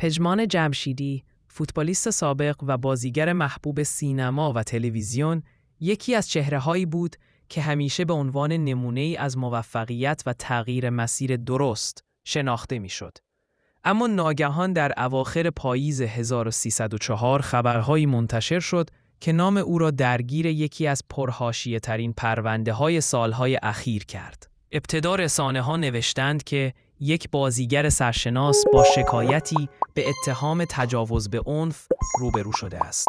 پژمان جمشیدی، فوتبالیست سابق و بازیگر محبوب سینما و تلویزیون، یکی از چهره‌هایی بود که همیشه به عنوان نمونه‌ای از موفقیت و تغییر مسیر درست شناخته می‌شد. اما ناگهان در اواخر پاییز 1304 خبرهایی منتشر شد که نام او را درگیر یکی از پرحاشیه‌ترین پرونده‌های سالهای اخیر کرد. ابتدا رسانه‌ها نوشتند که یک بازیگر سرشناس با شکایتی به اتهام تجاوز به عنف روبرو شده است.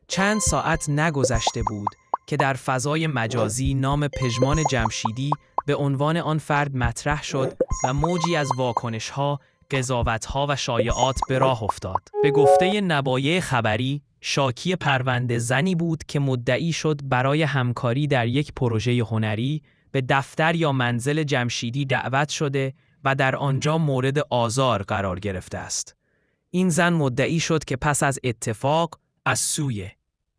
چند ساعت نگذشته بود که در فضای مجازی نام پژمان جمشیدی به عنوان آن فرد مطرح شد و موجی از واکنش‌ها، قضاوت‌ها و شایعات به راه افتاد. به گفته نبایع خبری، شاکی پرونده زنی بود که مدعی شد برای همکاری در یک پروژه هنری به دفتر یا منزل جمشیدی دعوت شده و در آنجا مورد آزار قرار گرفته است. این زن مدعی شد که پس از اتفاق از سوی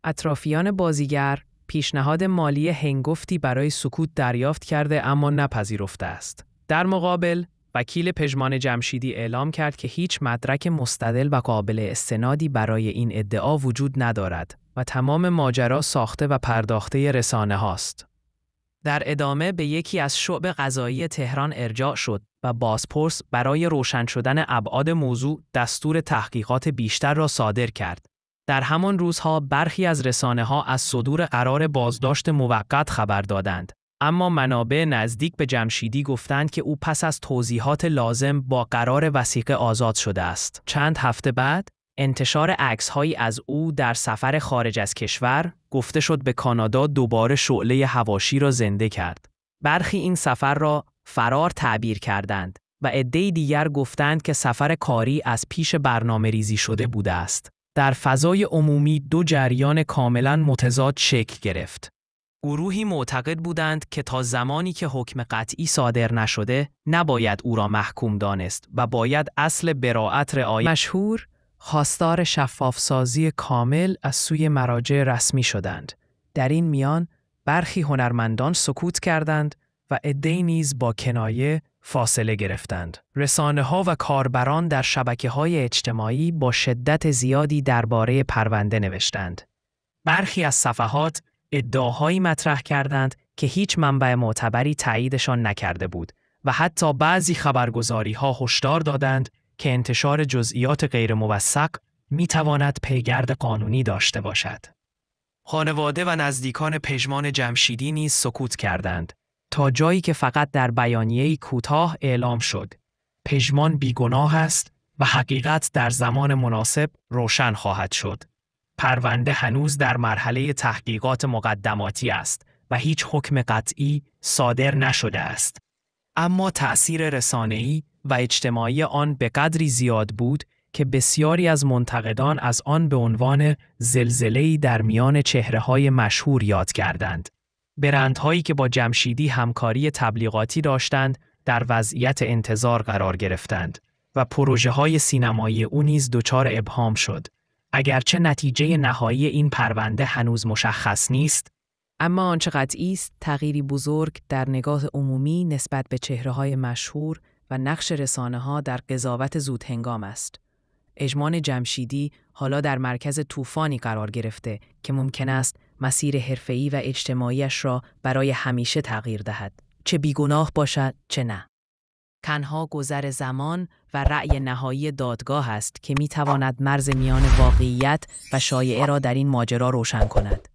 اطرافیان بازیگر پیشنهاد مالی هنگفتی برای سکوت دریافت کرده اما نپذیرفته است. در مقابل، وکیل پژمان جمشیدی اعلام کرد که هیچ مدرک مستدل و قابل استنادی برای این ادعا وجود ندارد و تمام ماجرا ساخته و پرداخته رسانه هاست. در ادامه به یکی از شعب قضایی تهران ارجاع شد و بازپرس برای روشن شدن ابعاد موضوع دستور تحقیقات بیشتر را صادر کرد. در همان روزها برخی از رسانه‌ها از صدور قرار بازداشت موقت خبر دادند، اما منابع نزدیک به جمشیدی گفتند که او پس از توضیحات لازم با قرار وثیقه آزاد شده است. چند هفته بعد انتشار عکس‌هایی از او در سفر خارج از کشور گفته شد به کانادا دوباره شعله حواشی را زنده کرد. برخی این سفر را فرار تعبیر کردند و عده‌ای دیگر گفتند که سفر کاری از پیش برنامه‌ریزی شده بوده است. در فضای عمومی دو جریان کاملاً متضاد شکل گرفت. گروهی معتقد بودند که تا زمانی که حکم قطعی صادر نشده نباید او را محکوم دانست و باید اصل براءت رعایت. مشهور خواستار شفافسازی کامل از سوی مراجع رسمی شدند. در این میان برخی هنرمندان سکوت کردند و عده‌ای نیز با کنایه فاصله گرفتند. رسانه‌ها و کاربران در شبکه‌های اجتماعی با شدت زیادی درباره پرونده نوشتند. برخی از صفحات ادعاهایی مطرح کردند که هیچ منبع معتبری تاییدشان نکرده بود و حتی بعضی خبرگزاری‌ها هشدار دادند که انتشار جزئیات غیر موثق می‌تواند پیگرد قانونی داشته باشد. خانواده و نزدیکان پژمان جمشیدی نیز سکوت کردند تا جایی که فقط در بیانیه‌ای کوتاه اعلام شد: پژمان بیگناه است و حقیقت در زمان مناسب روشن خواهد شد. پرونده هنوز در مرحله تحقیقات مقدماتی است و هیچ حکم قطعی صادر نشده است. اما تأثیر رسانه‌ای و اجتماعی آن به قدری زیاد بود که بسیاری از منتقدان از آن به عنوان زلزله‌ای در میان چهره‌های مشهور یاد کردند. برندهایی که با جمشیدی همکاری تبلیغاتی داشتند در وضعیت انتظار قرار گرفتند و پروژه‌های سینمایی او نیز دچار ابهام شد. اگرچه نتیجه نهایی این پرونده هنوز مشخص نیست، اما آنچه قطعی است تغییری بزرگ در نگاه عمومی نسبت به چهره‌های مشهور و نقش رسانه‌ها در قضاوت زودهنگام است. پژمان جمشیدی حالا در مرکز طوفانی قرار گرفته که ممکن است مسیر حرفه‌ای و اجتماعیش را برای همیشه تغییر دهد، چه بیگناه باشد چه نه. تنها گذر زمان و رأی نهایی دادگاه است که می‌تواند مرز میان واقعیت و شایعه را در این ماجرا روشن کند.